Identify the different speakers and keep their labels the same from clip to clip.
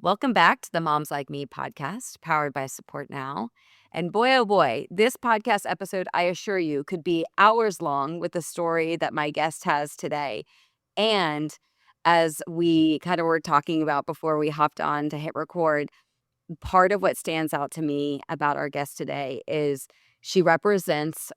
Speaker 1: Welcome back to the Moms Like Me podcast, powered by Support Now. And boy, oh boy, this podcast episode, I assure you, could be hours long with the story that my guest has today. And as we kind of were talking about before we hopped on to hit record, part of what stands out to me about our guest today is she represents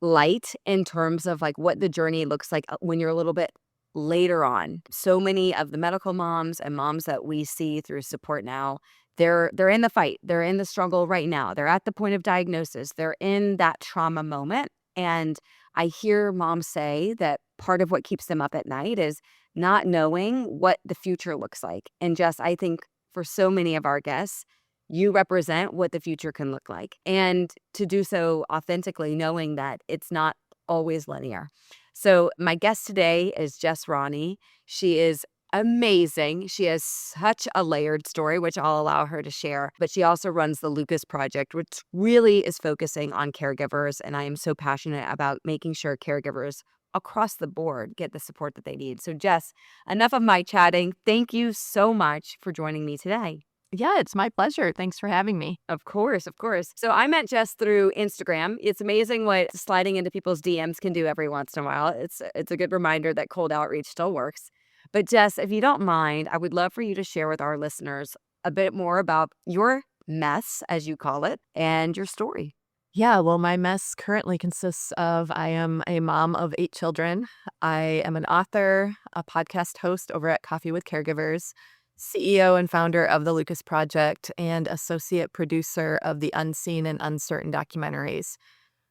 Speaker 1: light in terms of like what the journey looks like when you're a little bit later on. So many of the medical moms and moms that we see through Support Now, they're in the fight. They're in the struggle right now. They're at the point of diagnosis. They're in that trauma moment. And I hear moms say that part of what keeps them up at night is not knowing what the future looks like. And Jess, I think for so many of our guests, you represent what the future can look like. And to do so authentically, knowing that it's not always linear. So my guest today is Jess Ronne. She is amazing. She has such a layered story, which I'll allow her to share. But she also runs the Lucas Project, which really is focusing on caregivers. And I am so passionate about making sure caregivers across the board get the support that they need. So Jess, enough of my chatting. Thank you so much for joining me today.
Speaker 2: Yeah, it's my pleasure. Thanks for having me.
Speaker 1: Of course, of course. So I met Jess through Instagram. It's amazing what sliding into people's DMs can do every once in a while. It's a good reminder that cold outreach still works. But Jess, if you don't mind, I would love for you to share with our listeners a bit more about your mess, as you call it, and your story.
Speaker 2: Yeah, well, my mess currently consists of I am a mom of 8 children. I am an author, a podcast host over at Coffee with Caregivers, CEO and founder of the Lucas Project, and associate producer of the Unseen and Uncertain documentaries.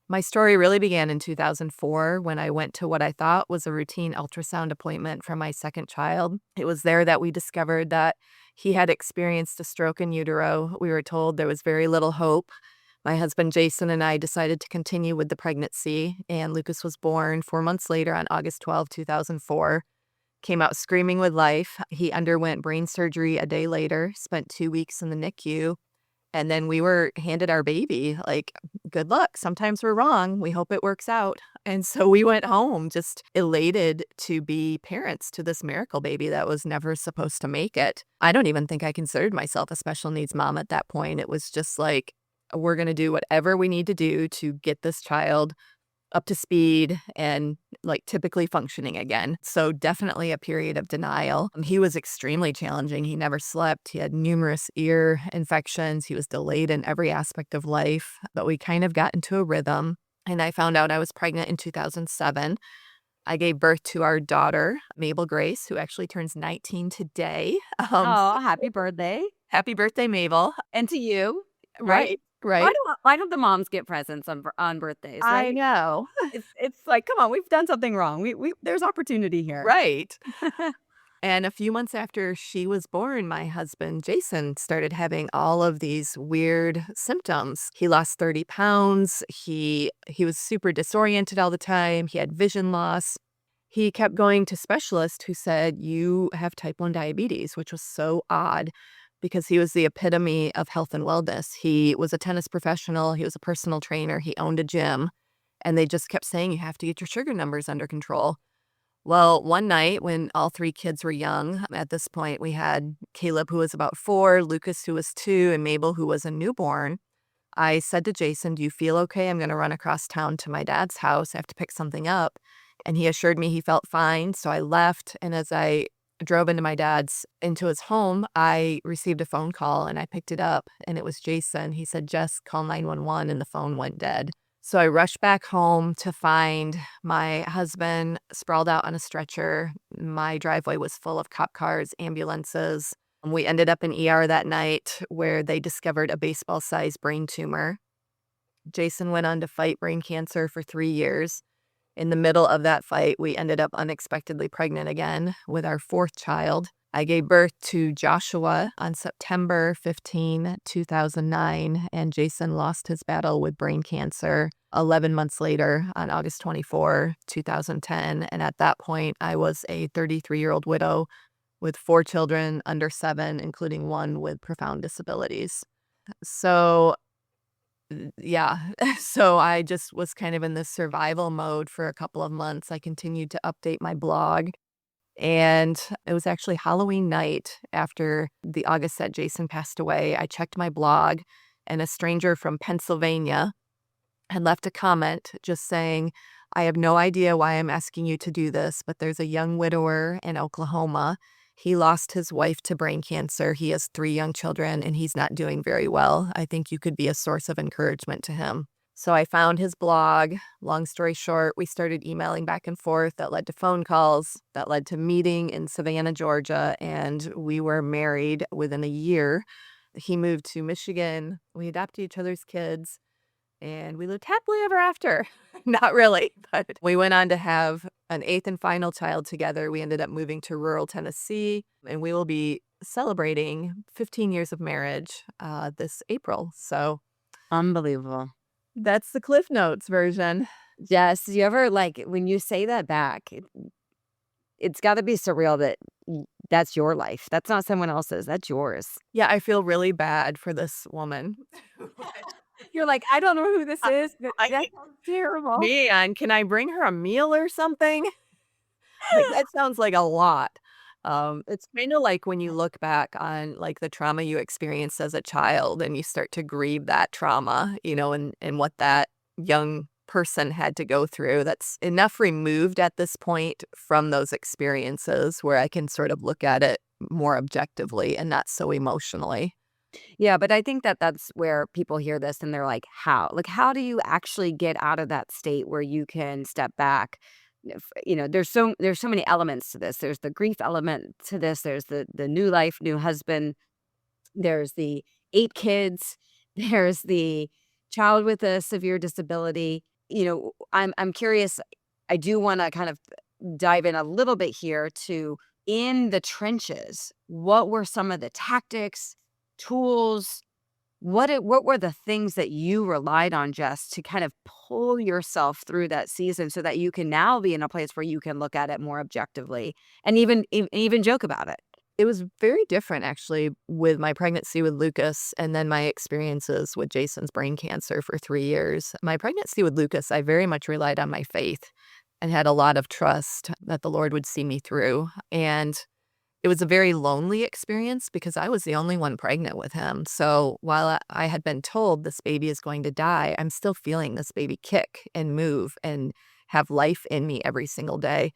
Speaker 2: My story really began in 2004 when I went to what I thought was a routine ultrasound appointment for my second child. It was there that we discovered that he had experienced a stroke in utero. We were told there was very little hope. My husband Jason and I decided to continue with the pregnancy, and Lucas was born 4 months later on August 12, 2004. Came out screaming with life. He underwent brain surgery a day later, spent 2 weeks in the NICU, and then we were handed our baby. Like, good luck. Sometimes we're wrong. We hope it works out. And so we went home just elated to be parents to this miracle baby that was never supposed to make it. I don't even think I considered myself a special needs mom at that point. It was just like, we're going to do whatever we need to do to get this child up to speed and like typically functioning again. So definitely a period of denial. He was extremely challenging. He never slept. He had numerous ear infections. He was delayed in every aspect of life, but we kind of got into a rhythm. And I found out I was pregnant in 2007. I gave birth to our daughter, Mabel Grace, who actually turns 19 today.
Speaker 1: Oh, happy birthday.
Speaker 2: Happy birthday, Mabel.
Speaker 1: And to you, right?
Speaker 2: Right, right.
Speaker 1: Why don't the moms get presents on birthdays,
Speaker 2: I
Speaker 1: right?
Speaker 2: know.
Speaker 1: It's like, come on, we've done something wrong. We there's opportunity here.
Speaker 2: Right. And a few months after she was born, my husband, Jason, started having all of these weird symptoms. He lost 30 pounds. He was super disoriented all the time. He had vision loss. He kept going to specialists who said, you have type 1 diabetes, which was so odd because he was the epitome of health and wellness. He was a tennis professional. He was a personal trainer. He owned a gym. And they just kept saying, you have to get your sugar numbers under control. Well, one night when all 3 kids were young, at this point we had Caleb, who was about 4, Lucas, who was 2, and Mabel, who was a newborn. I said to Jason, do you feel okay? I'm going to run across town to my dad's house. I have to pick something up. And he assured me he felt fine. So I left. And as I drove into his home, I received a phone call and I picked it up. And it was Jason. He said, Jess, call 911. And the phone went dead. So I rushed back home to find my husband sprawled out on a stretcher. My driveway was full of cop cars, ambulances. We ended up in ER that night where they discovered a baseball-sized brain tumor. Jason went on to fight brain cancer for 3 years. In the middle of that fight, we ended up unexpectedly pregnant again with our 4th child. I gave birth to Joshua on September 15, 2009, and Jason lost his battle with brain cancer 11 months later on August 24, 2010. And at that point, I was a 33-year-old widow with 4 children under 7, including one with profound disabilities. So, yeah, so I just was kind of in this survival mode for a couple of months. I continued to update my blog. And it was actually Halloween night after the August that Jason passed away. I checked my blog, and a stranger from Pennsylvania had left a comment just saying, I have no idea why I'm asking you to do this, but there's a young widower in Oklahoma. He lost his wife to brain cancer. He has 3 young children, and he's not doing very well. I think you could be a source of encouragement to him. So I found his blog. Long story short, we started emailing back and forth. That led to phone calls. That led to meeting in Savannah, Georgia, and we were married within a year. He moved to Michigan. We adopted each other's kids, and we lived happily ever after. Not really, but we went on to have an 8th and final child together. We ended up moving to rural Tennessee, and we will be celebrating 15 years of marriage this April. So
Speaker 1: Unbelievable.
Speaker 2: that's the Cliff Notes version.
Speaker 1: Jess, do you ever, like, when you say that back, it's gotta be surreal that that's your life. That's not someone else's, that's yours.
Speaker 2: Yeah, I feel really bad for this woman.
Speaker 1: You're like, "I don't know who this
Speaker 2: I
Speaker 1: is,
Speaker 2: I
Speaker 1: that sounds terrible."
Speaker 2: Man, can I bring her a meal or something? Like, that sounds like a lot. It's kinda like when you look back on, like, the trauma you experienced as a child and you start to grieve that trauma, and what that young person had to go through. That's enough removed at this point from those experiences where I can sort of look at it more objectively and not so emotionally.
Speaker 1: Yeah, but I think that that's where people hear this and they're like, "How?" Like, how do you actually get out of that state where you can step back? There's so many elements to this. There's the grief element to this. There's the new life, new husband. There's the 8 kids. There's the child with a severe disability. I'm curious. I do wanna kind of dive in a little bit here to in the trenches, what were some of the tactics, tools, what were the things that you relied on, Jess, to kind of pull yourself through that season so that you can now be in a place where you can look at it more objectively and even joke about it?
Speaker 2: It was very different actually with my pregnancy with Lucas and then my experiences with Jason's brain cancer for 3 years. My pregnancy with Lucas, I very much relied on my faith and had a lot of trust that the Lord would see me through. And it was a very lonely experience because I was the only one pregnant with him. So while I had been told this baby is going to die, I'm still feeling this baby kick and move and have life in me every single day.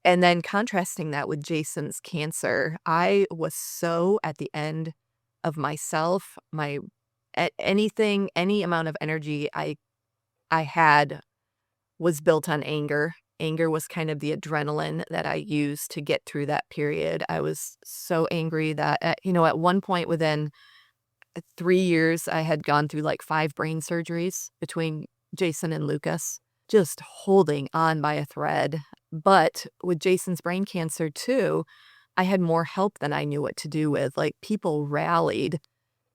Speaker 2: And then contrasting that with Jason's cancer, I was so at the end of myself. Any amount of energy I had was built on anger. Anger was kind of the adrenaline that I used to get through that period. I was so angry that, at one point within 3 years, I had gone through like 5 brain surgeries between Jason and Lucas, just holding on by a thread. But with Jason's brain cancer too, I had more help than I knew what to do with. Like people rallied.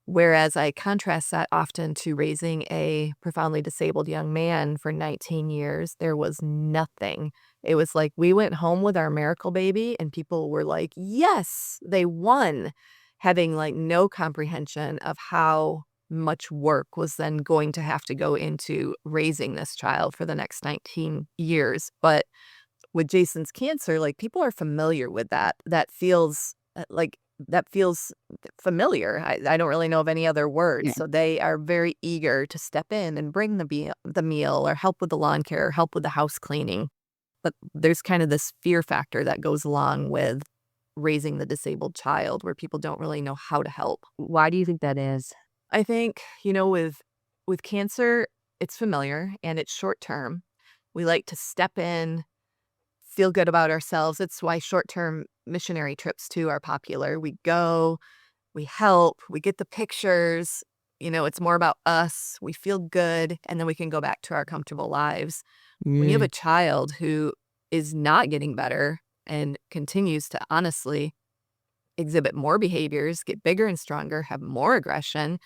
Speaker 2: Whereas I contrast that often to raising a profoundly disabled young man for 19 years, there was nothing. It was like we went home with our miracle baby and people were like, yes, they won, having like no comprehension of how much work was then going to have to go into raising this child for the next 19 years. But with Jason's cancer, like people are familiar with that. That feels familiar. I don't really know of any other words.
Speaker 1: Yeah.
Speaker 2: So they are very eager to step in and bring the meal or help with the lawn care, or help with the house cleaning. But there's kind of this fear factor that goes along with raising the disabled child where people don't really know how to help.
Speaker 1: Why do you think that is?
Speaker 2: I think, with cancer, it's familiar and it's short term. We like to step in, feel good about ourselves. It's why short-term missionary trips too are popular. We go, we help, we get the pictures, it's more about us. We feel good, and then we can go back to our comfortable lives. When you have
Speaker 1: Mm.
Speaker 2: a child who is not getting better and continues to honestly exhibit more behaviors, get bigger and stronger, have more aggression,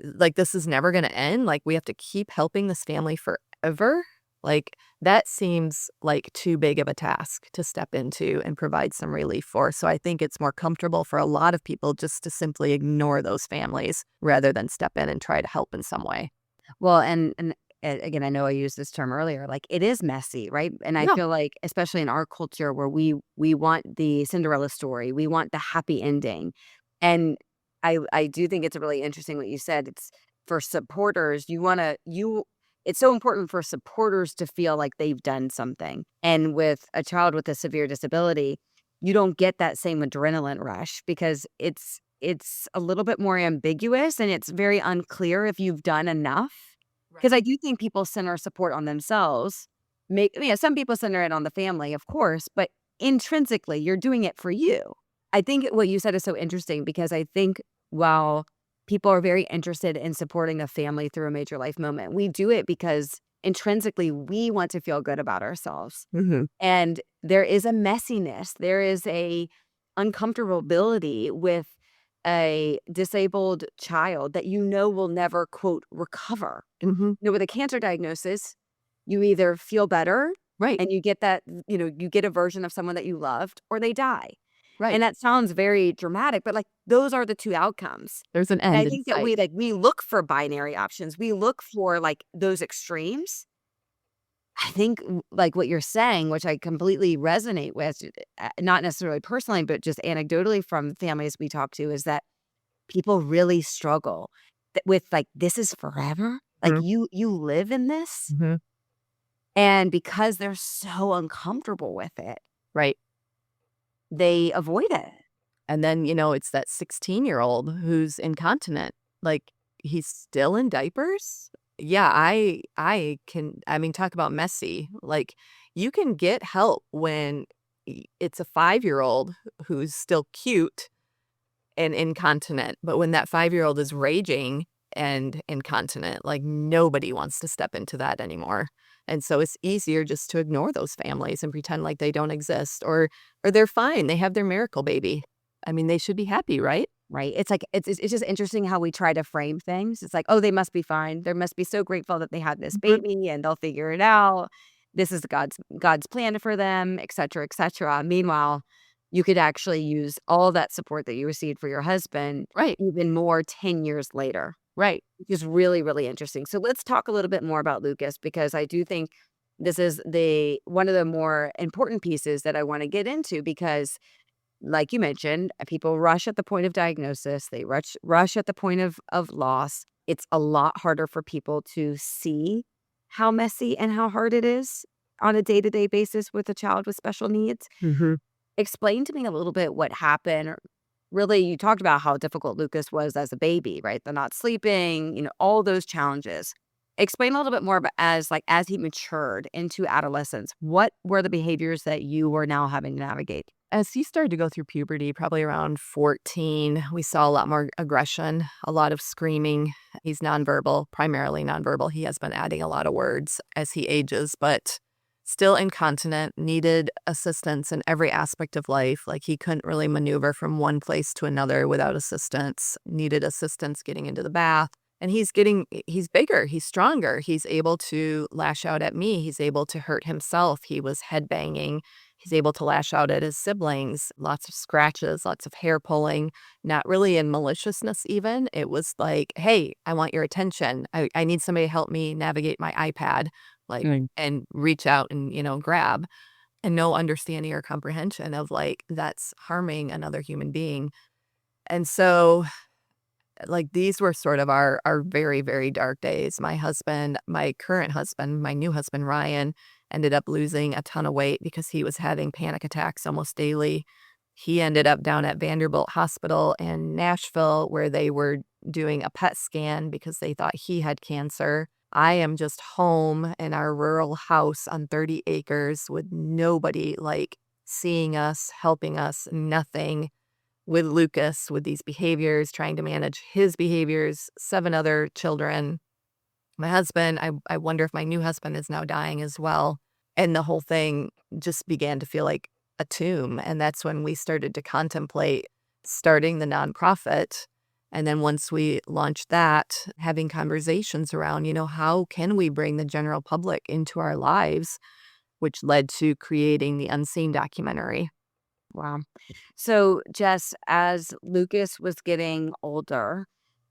Speaker 2: like this is never going to end. Like we have to keep helping this family forever. Like that seems like too big of a task to step into and provide some relief for. So I think it's more comfortable for a lot of people just to simply ignore those families rather than step in and try to help in some way.
Speaker 1: Well, and again, I know I used this term earlier, like, it is messy, right? And I
Speaker 2: Yeah.
Speaker 1: feel like, especially in our culture where we want the Cinderella story, we want the happy ending. And I do think it's really interesting what you said. It's for supporters, it's so important for supporters to feel like they've done something. And with a child with a severe disability, you don't get that same adrenaline rush because it's a little bit more ambiguous and it's very unclear if you've done enough. Because
Speaker 2: Right.
Speaker 1: I do think people center support on themselves. Some people center it on the family, of course, but intrinsically, you're doing it for you. I think what you said is so interesting because I think while people are very interested in supporting a family through a major life moment, we do it because intrinsically we want to feel good about ourselves.
Speaker 2: Mhm.
Speaker 1: And there is a messiness, there is a uncomfortability with a disabled child that will never, quote, "recover."
Speaker 2: Mhm.
Speaker 1: With a cancer diagnosis, you either feel better
Speaker 2: Right.
Speaker 1: and you get you get a version of someone that you loved, or they die.
Speaker 2: Right.
Speaker 1: And that sounds very dramatic, but, like, those are the 2 outcomes.
Speaker 2: There's an
Speaker 1: And I
Speaker 2: end in
Speaker 1: think that
Speaker 2: sight.
Speaker 1: we look for binary options. We look for, like, those extremes. I think, like what you're saying, which I completely resonate with, not necessarily personally, but just anecdotally from families we talk to, is that people really struggle with, like, this is forever. Like,
Speaker 2: Mhm.
Speaker 1: you live in this,
Speaker 2: Mhm.
Speaker 1: and because they're so uncomfortable with it,
Speaker 2: Right.
Speaker 1: they avoid it.
Speaker 2: And then, it's that 16-year-old who's incontinent. Like, he's still in diapers? Yeah, I mean, talk about messy. Like, you can get help when it's a 5-year-old who's still cute and incontinent, but when that 5-year-old is raging and incontinent, like, nobody wants to step into that anymore. And so it's easier just to ignore those families and pretend like they don't exist, or they're fine, they have their miracle baby. I mean, they should be happy, right?
Speaker 1: Right? It's like it's just interesting how we try to frame things. It's like, "Oh, they must be fine. They must be so grateful that they had this
Speaker 2: Mhm.
Speaker 1: baby, and they'll figure it out. This is God's plan for them, et cetera, et cetera." Meanwhile, you could actually use all that support that you received for your husband
Speaker 2: Right,
Speaker 1: even more 10 years later,
Speaker 2: right.
Speaker 1: which is really, really interesting. So let's talk a little bit more about Lucas because I do think this is the one of the more important pieces that I wanna get into because like you mentioned, people rush at the point of diagnosis, they rush at the point of loss. It's a lot harder for people to see how messy and how hard it is on a day-to-day basis with a child with special needs.
Speaker 2: Mhm.
Speaker 1: Explain to me a little bit what happened. Or really, you talked about how difficult Lucas was as a baby, right? The not sleeping, all those challenges. Explain a little bit more about as he matured into adolescence. What were the behaviors that you were now having to navigate?
Speaker 2: As he started to go through puberty, probably around 14, we saw a lot more aggression, a lot of screaming. He's nonverbal, primarily nonverbal. He has been adding a lot of words as he ages, but still incontinent, needed assistance in every aspect of life. Like, he couldn't really maneuver from one place to another without assistance, needed assistance getting into the bath. And he's bigger, he's stronger. He's able to lash out at me. He's able to hurt himself. He was headbanging. He's able to lash out at his siblings, lots of scratches, lots of hair pulling, not really in maliciousness even. It was like, "Hey, I want your attention. I need somebody to help me navigate my iPad," like,
Speaker 1: Mm.
Speaker 2: and reach out and, grab, and no understanding or comprehension of, like, that's harming another human being. And so, like, these were sort of our very, very dark days. My current husband, my new husband, Ryan, ended up losing a ton of weight because he was having panic attacks almost daily. He ended up down at Vanderbilt Hospital in Nashville where they were doing a PET scan because they thought he had cancer. I am just home in our rural house on 30 acres with nobody, like, seeing us, helping us, nothing, with Lucas with these behaviors, trying to manage his behaviors, 7 other children. My husband, I wonder if my new husband is now dying as well. And the whole thing just began to feel like a tomb. And that's when we started to contemplate starting the nonprofit. And then once we launched that, having conversations around, how can we bring the general public into our lives, which led to creating the Unseen documentary.
Speaker 1: Wow. So, Jess, as Lucas was getting older,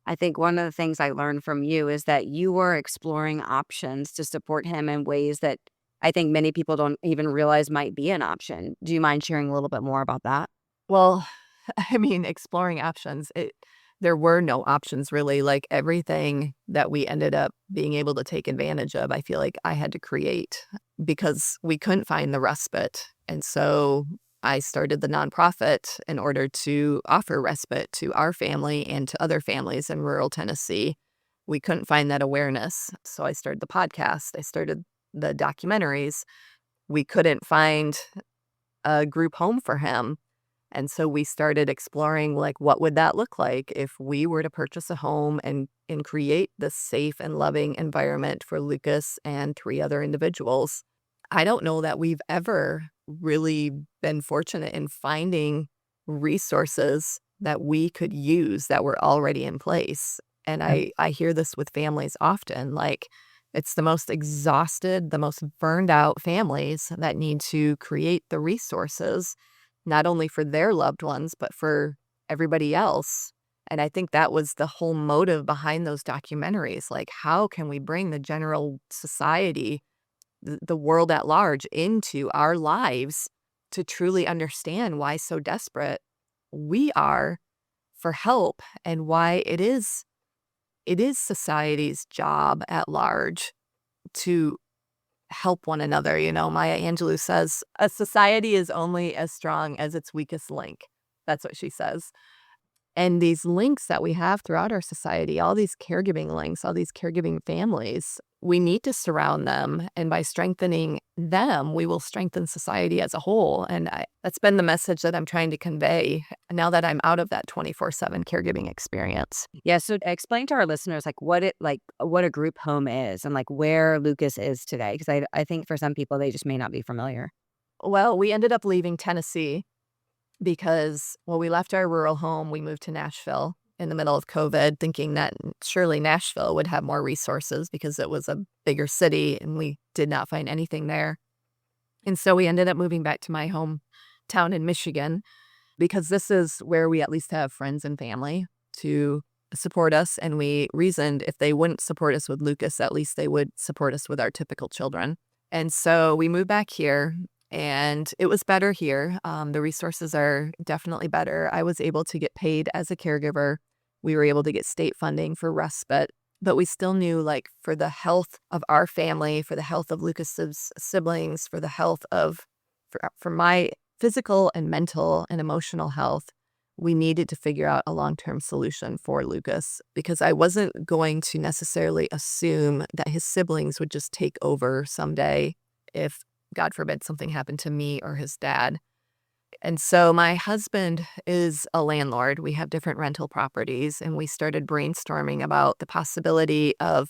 Speaker 1: I think one of the things I learned from you is that you were exploring options to support him in ways that I think many people don't even realize might be an option. Do you mind sharing a little bit more about that?
Speaker 2: Well, I mean, exploring options, there were no options really. Like everything that we ended up being able to take advantage of, I feel like I had to create because we couldn't find the respite. And so I started the nonprofit in order to offer respite to our family and to other families in rural Tennessee. We couldn't find that awareness. So I started the podcast, I started the documentaries. We couldn't find a group home for him. And so we started exploring like what would that look like if we were to purchase a home and create this safe and loving environment for Lucas and three other individuals. I don't know that we've ever really been fortunate in finding resources that we could use that were already in place. And I hear this with families often, like it's the most exhausted, the most burned out families that need to create the resources not only for their loved ones, but for everybody else. And I think that was the whole motive behind those documentaries. Like, how can we bring the general society, the world at large, into our lives to truly understand why so desperate we are for help and why it is society's job at large to help one another. Maya Angelou says, a society is only as strong as its weakest link. That's what she says. And these links that we have throughout our society, all these caregiving links, all these caregiving families, we need to surround them. And by strengthening them, we will strengthen society as a whole. And that's been the message that I'm trying to convey now that I'm out of that 24/7 caregiving experience.
Speaker 1: Yeah, so explain to our listeners what a group home is and like where Lucas is today because I think for some people they just may not be familiar.
Speaker 2: Well, we ended up leaving Tennessee because, well, we left our rural home, we moved to Nashville in the middle of COVID, thinking that surely Nashville would have more resources because it was a bigger city, and we did not find anything there. And so we ended up moving back to my hometown in Michigan because this is where we at least have friends and family to support us. And we reasoned if they wouldn't support us with Lucas, at least they would support us with our typical children. And so we moved back here and it was better here. The resources are definitely better. I was able to get paid as a caregiver. We were able to get state funding for respite, but we still knew like for the health of our family, for the health of Lucas's siblings, for the health of, for my physical and mental and emotional health, we needed to figure out a long-term solution for Lucas because I wasn't going to necessarily assume that his siblings would just take over someday if, God forbid, something happened to me or his dad. And so my husband is a landlord. We have different rental properties, and we started brainstorming about the possibility of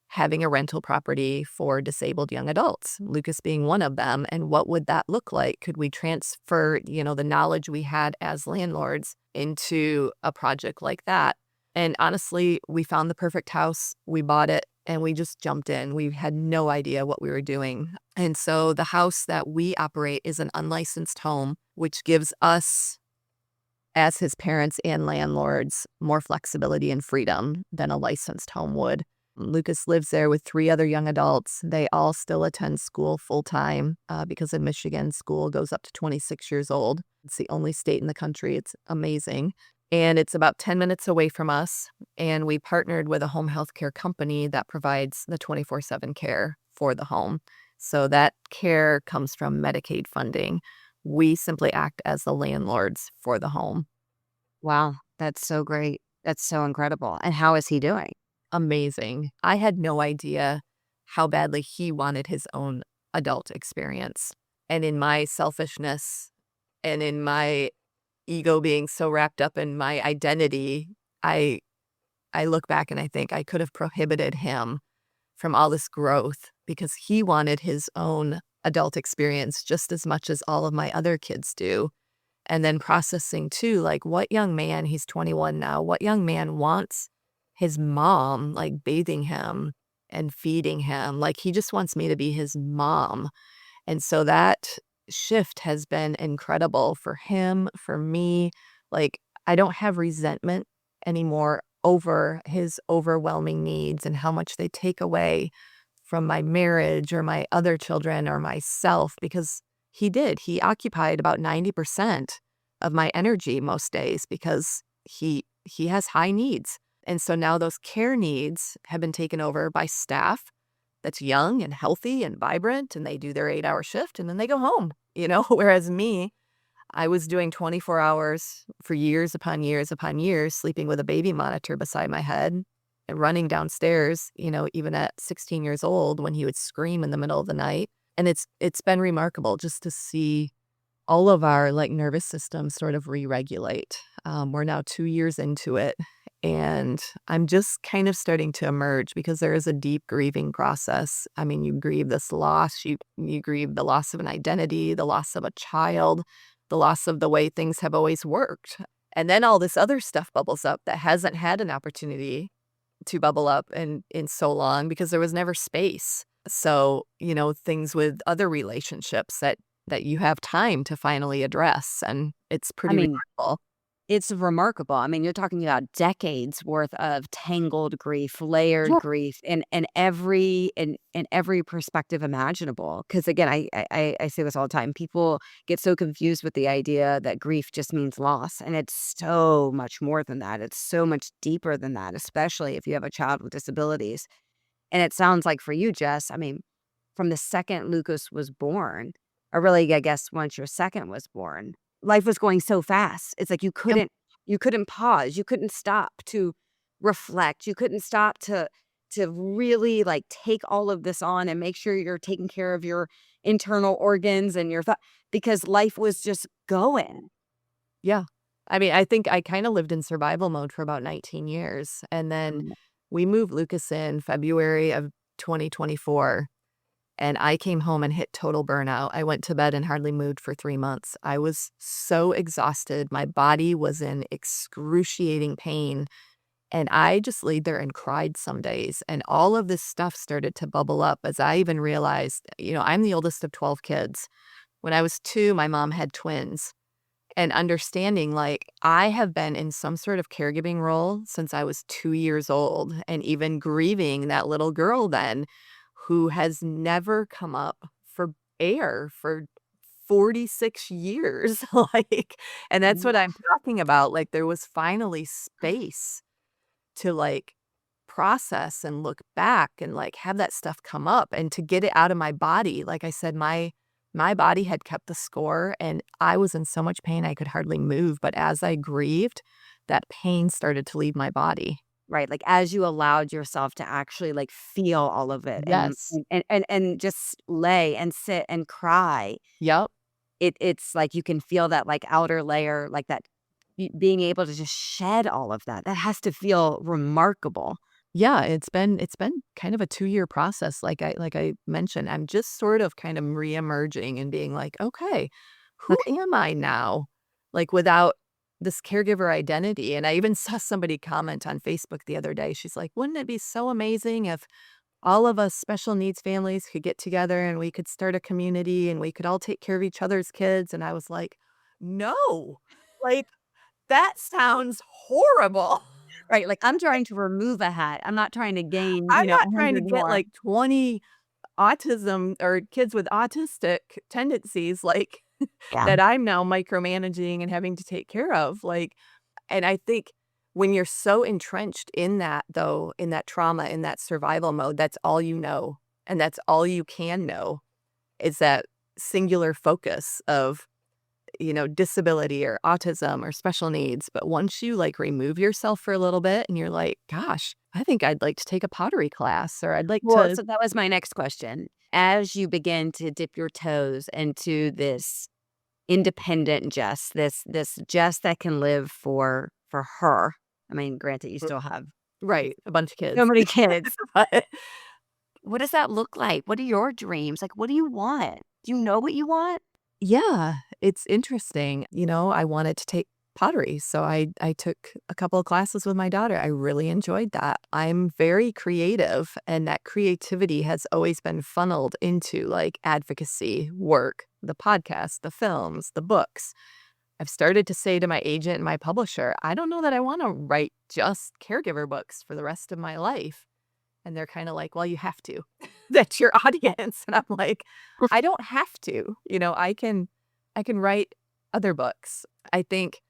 Speaker 2: having a rental property for disabled young adults, Lucas being one of them. And what would that look like? Could we transfer, the knowledge we had as landlords into a project like that? And honestly, we found the perfect house. We bought it and we just jumped in. We had no idea what we were doing. And so the house that we operate is an unlicensed home, which gives us, as his parents and landlords, more flexibility and freedom than a licensed home would. Lucas lives there with three other young adults. They all still attend school full-time because in Michigan, school goes up to 26 years old. It's the only state in the country. It's amazing. And it's about 10 minutes away from us. And we partnered with a home health care company that provides the 24/7 care for the home. So that care comes from Medicaid funding. We simply act as the landlords for the home.
Speaker 1: Wow, that's so great. That's so incredible. And how is he doing?
Speaker 2: Amazing. I had no idea how badly he wanted his own adult experience. And in my selfishness and in my ego being so wrapped up in my identity, I I look back and I think I could have prohibited him from all this growth because he wanted his own adult experience just as much as all of my other kids do. And then processing too, like what young man, he's 21 now, what young man wants his mom like bathing him and feeding him? Like he just wants me to be his mom. And so that shift has been incredible for him, for me. Like I don't have resentment anymore over his overwhelming needs and how much they take away from my marriage or my other children or myself, because he occupied about 90% of my energy most days because he has high needs. And so now those care needs have been taken over by staff that's young and healthy and vibrant, and they do their 8-hour shift and then they go home, whereas me, I was doing 24 hours for years upon years upon years, sleeping with a baby monitor beside my head and running downstairs, even at 16 years old when he would scream in the middle of the night. And it's been remarkable just to see all of our nervous systems sort of re-regulate. We're now 2 years into it, and I'm just kind of starting to emerge because there is a deep grieving process. I mean, you grieve this loss, you grieve the loss of an identity, the loss of a child, the loss of the way things have always worked. And then all this other stuff bubbles up that hasn't had an opportunity to bubble up in so long because there was never space. So, things with other relationships that you have time to finally address, and it's
Speaker 1: I
Speaker 2: pretty
Speaker 1: mean,
Speaker 2: remarkable.
Speaker 1: it's remarkable. I mean, you're talking about decades worth of tangled grief, layered
Speaker 2: Yeah.
Speaker 1: grief in every perspective imaginable. Because again, I say this all the time. People get so confused with the idea that grief just means loss, and it's so much more than that. It's so much deeper than that, especially if you have a child with disabilities. And it sounds like for you, Jess, I mean, from the second Lucas was born, or really, I guess once your second was born, life was going so fast. It's like
Speaker 2: Yep.
Speaker 1: you couldn't pause, you couldn't stop to reflect, you couldn't stop to really, like, take all of this on and make sure you're taking care of your internal organs and your thought because life was just going.
Speaker 2: Yeah. I mean, I think I kinda lived in survival mode for about 19 years, and then
Speaker 1: Mm,
Speaker 2: we moved Lucas in February of 2024, and I came home and hit total burnout. I went to bed and hardly moved for 3 months. I was so exhausted. My body was in excruciating pain, and I just laid there and cried some days, and all of this stuff started to bubble up as I even realized, I'm the oldest of 12 kids. When I was 2, my mom had twins. And understanding, I have been in some sort of caregiving role since I was 2 years old, and even grieving that little girl then who has never come up for air for 46 years, and that's what I'm talking about, there was finally space to, process and look back and, have that stuff come up and to get it out of my body. Like I said, my body had kept the score, and I was in so much pain I could hardly move, but as I grieved, that pain started to leave my body.
Speaker 1: right, like, as you allowed yourself to actually, like, feel all of it and
Speaker 2: Yes.
Speaker 1: just lay and sit and cry,
Speaker 2: Yep.
Speaker 1: it's like you can feel that, like, outer layer, like, that being able to just shed all of that. That has to feel remarkable.
Speaker 2: Yeah, it's been kind of a 2-year process, like I mentioned. I'm just sort of kind of reemerging and being like, "Okay, who
Speaker 1: Okay.
Speaker 2: am I now?" Without this caregiver identity, and I even saw somebody comment on Facebook the other day. She's like, "Wouldn't it be so amazing if all of us special needs families could get together and we could start a community and we could all take care of each other's kids?" And I was like, "No, like, that sounds horrible."
Speaker 1: Right, like, I'm trying to remove a hat. I'm not trying to gain,
Speaker 2: I'm not trying to
Speaker 1: 100
Speaker 2: get,
Speaker 1: more.
Speaker 2: 20 autism or kids with autistic tendencies,
Speaker 1: Yeah.
Speaker 2: that I'm now micromanaging and having to take care of, and I think when you're so entrenched in that, though, in that trauma, in that survival mode, that's all you know, and that's all you can know is that singular focus of, disability or autism or special needs. But once you remove yourself for a little bit and you're like, gosh, I think I'd like to take a pottery class, or I'd like
Speaker 1: Well,
Speaker 2: to.
Speaker 1: so that was my next question. As you begin to dip your toes into this independent Jess, this Jess that can live for her. I mean, granted, you still have
Speaker 2: Right, a bunch of
Speaker 1: so
Speaker 2: kids.
Speaker 1: many kids.
Speaker 2: But
Speaker 1: What does that look like? What are your dreams? Like, what do you want? Do you know what you want?
Speaker 2: yeah, it's interesting. I wanted to take pottery, so I took a couple of classes with my daughter. I really enjoyed that. I'm very creative, and that creativity has always been funneled into advocacy work, the podcast, the films, the books. I've started to say to my agent and my publisher, I don't know that I want to write just caregiver books for the rest of my life. And they're kind of like, well, you have to. That's your audience. And I'm like, I don't have to. I can write other books. I think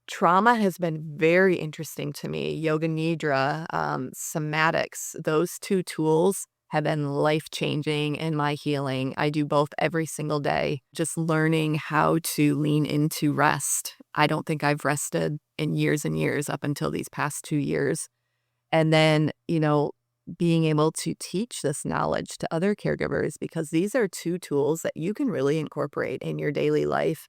Speaker 2: trauma has been very interesting to me. Yoga Nidra, somatics, those two tools have been life-changing in my healing. I do both every single day, just learning how to lean into rest. I don't think I've rested in years and years up until these past 2 years. And then, being able to teach this knowledge to other caregivers, because these are two tools that you can really incorporate in your daily life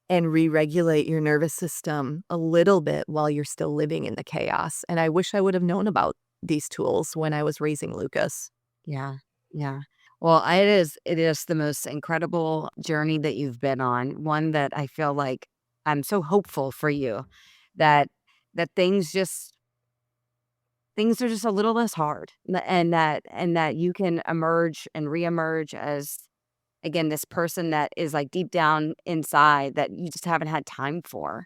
Speaker 2: and re-regulate your nervous system a little bit while you're still living in the chaos. And I wish I would have known about these tools when I was raising Lucas.
Speaker 1: Yeah. Yeah. Well, it is the most incredible journey that you've been on. One that I feel like I'm so hopeful for you that that things are just a little less hard, and that you can emerge and reemerge as, again, this person that is, like, deep down inside that you just haven't had time for.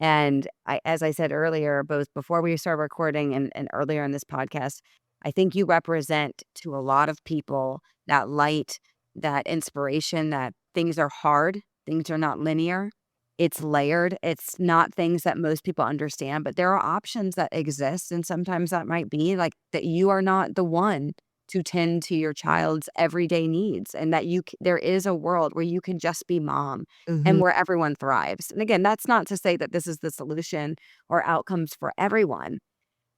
Speaker 1: And as I said earlier, both before we started recording and earlier in this podcast, I think you represent to a lot of people that light, that inspiration, that things are hard, things are not linear, it's layered, it's not things that most people understand, but there are options that exist. And sometimes that might be like that you are not the one to tend to your child's everyday needs, and that there is a world where you can just be mom and
Speaker 2: Mhm.
Speaker 1: where everyone thrives. And again, that's not to say that this is the solution or outcomes for everyone,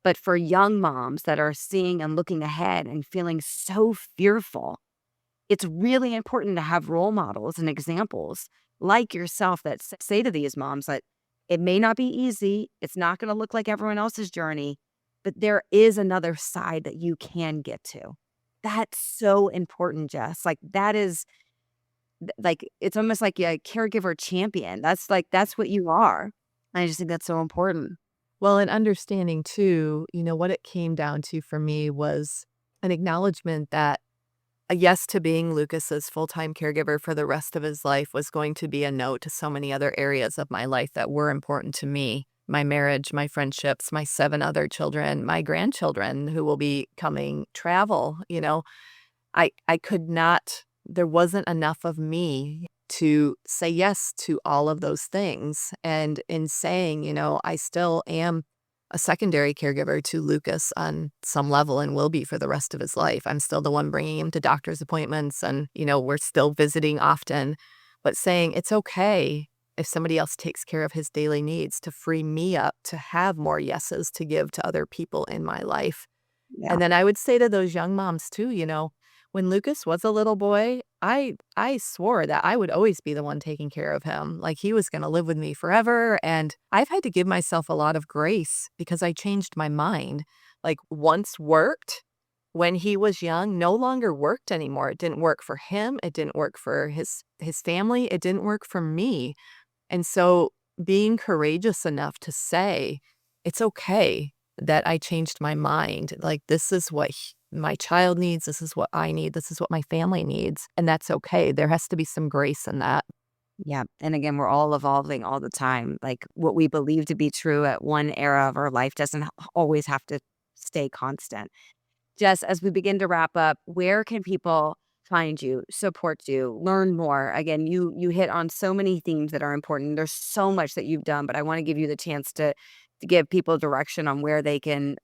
Speaker 1: but for young moms that are seeing and looking ahead and feeling so fearful, it's really important to have role models and examples like yourself that say to these moms that it may not be easy, it's not going to look like everyone else's journey, but there is another side that you can get to. That's so important, Jess. Like that is like it's almost like a caregiver champion. That's what you are. I just think that's so important.
Speaker 2: Well, and understanding too, what it came down to for me was an acknowledgement that a yes to being Lucas's full-time caregiver for the rest of his life was going to be a no to so many other areas of my life that were important to me. My marriage, my friendships, my 7 other children, my grandchildren who will be coming, travel. I could not, there wasn't enough of me to say yes to all of those things. And in saying, I still am a secondary caregiver to Lucas on some level and will be for the rest of his life. I'm still the one bringing him to doctor's appointments and, we're still visiting often, but saying it's okay if somebody else takes care of his daily needs to free me up to have more yeses to give to other people in my life.
Speaker 1: Yeah.
Speaker 2: And then I would say to those young moms too, when Lucas was a little boy, I swore that I would always be the one taking care of him. Like he was going to live with me forever. And I've had to give myself a lot of grace because I changed my mind. Like once worked when he was young, no longer worked anymore. It didn't work for him. It didn't work for his family. It didn't work for me. And so being courageous enough to say, it's okay that I changed my mind. Like, this is what my child needs. This is what I need. This is what my family needs. And that's okay. There has to be some grace in that.
Speaker 1: Yeah. And again, we're all evolving all the time. Like what we believe to be true at one era of our life doesn't always have to stay constant. Jess, as we begin to wrap up, where can people find you, support you, learn more? Again, you hit on so many themes that are important. There's so much that you've done, but I want to give you the chance to give people direction on where they can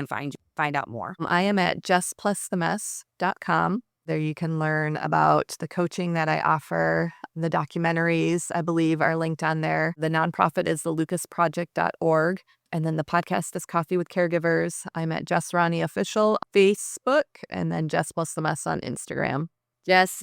Speaker 1: find out more.
Speaker 2: I am at justplusthemess.com. There you can learn about the coaching that I offer. The documentaries, I believe, are linked on there. The nonprofit is thelucasproject.org. And then the podcast is Coffee with Caregivers. I'm at Jess Ronne Official Facebook, and then Jess Plus the Mess on Instagram.
Speaker 1: Jess,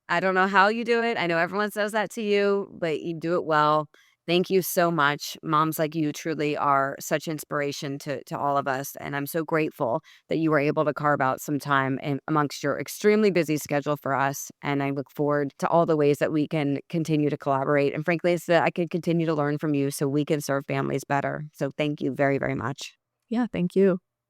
Speaker 1: I don't know how you do it. I know everyone says that to you, but you do it well. Thank you so much. Moms like you truly are such inspiration to all of us. And I'm so grateful that you were able to carve out some time amongst your extremely busy schedule for us. And I look forward to all the ways that we can continue to collaborate. And frankly, so that I can continue to learn from you so we can serve families better. So thank you very, very much.
Speaker 2: Yeah, thank you.